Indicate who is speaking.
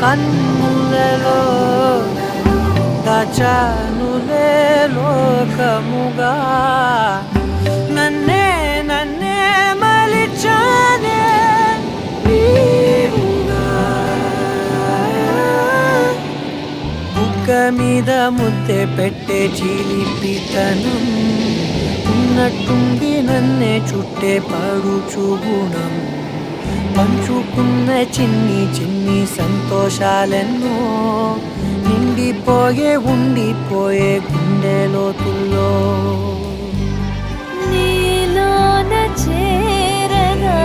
Speaker 1: కన్నులలో దాచానులే లోకముగా నన్నే నన్నే మలిచానే నీవుగా. బుగ్గ మీద ముద్దె పెట్టే చిలిపితనం ఉన్నట్టుండి నన్నే చుట్టే పడుచు గుణం పంచుకున్న చిన్ని చిన్ని సంతోషాలెన్నో నిండిపోయే ఉండిపోయే గుండె లోతుల్లో
Speaker 2: నీలోన చేరగా